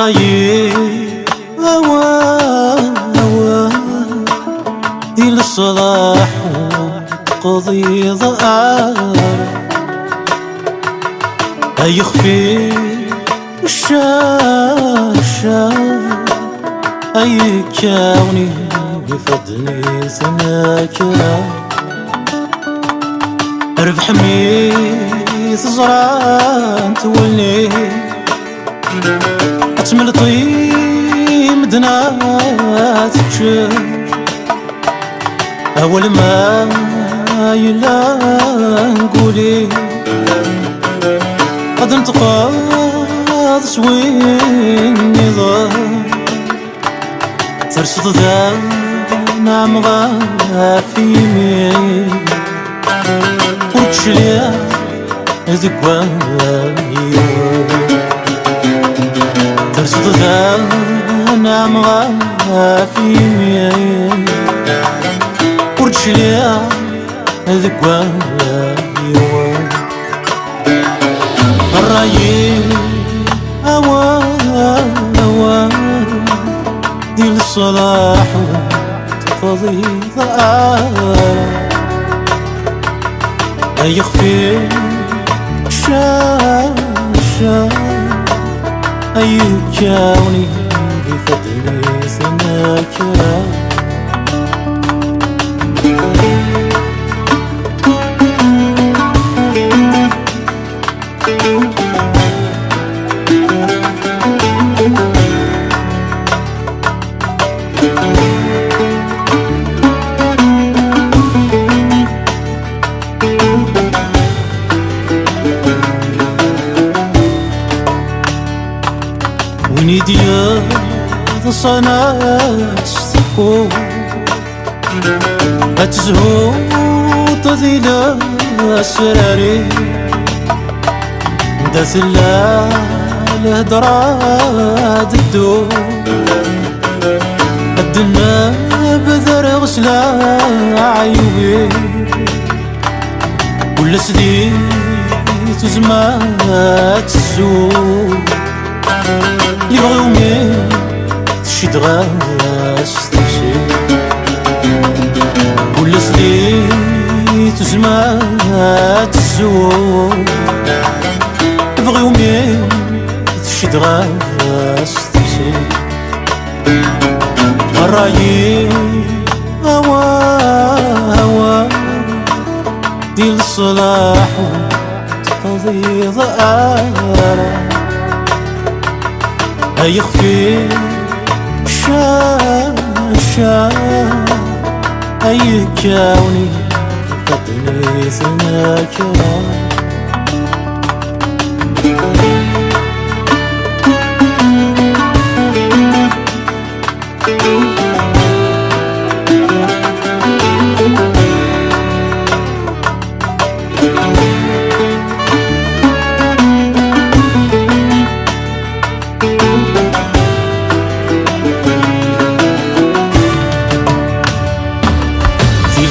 الرايي دي الصلاح وقضي ضار يخفي الشاشة أي كوني يفضني سناكرة ربح ميت زران تولي أتمل طيب دنات تشوف أول ما يلا نقولي قد انتقاض سوين نظام ترصد ذا نعم غافي مين وتشليا ذكواي ترصد ذا نعم غافي مين وتشليا ذكواي الرايي دي الصلاح وتقضي ضار يخفي الشاشة أي كوني بفضلي سناكرة وينيدي صناعة ستكون أتزهو طذيل أسراري داس الله الهدرات الدور الدنا بذر غسلا عيوبي ولا سديت وزمات الزور يبغي يومين تشد غاس تمشي ولا سديت وزمات الزور يبغي يومين تشد غاس تمشي الرايي دي الصلاح وتقضي ضار يخفي الشاشة أي كوني فضني سناكرة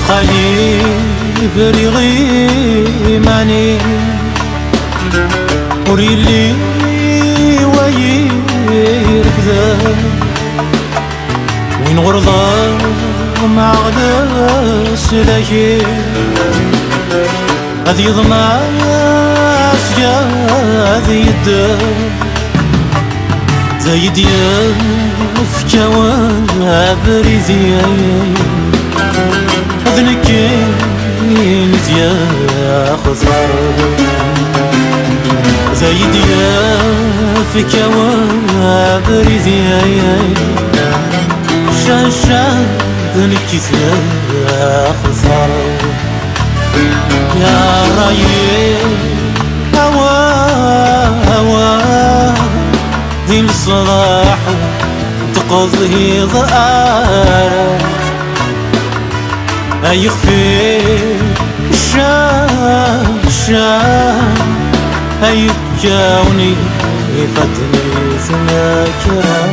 خالي فريغي معني وريلي ويرفذا وين غرضا مع غدا السلاكي هذي يضمع سجاد يده زايد يفكا بريزي ذنكين يا خزر زايد يا فيك وابريزي شاشا ذنكيس يا خزر يا رايي ذي الصلاح تقضي ضار يخفي الشاشة أي كوني فاتني سناكرة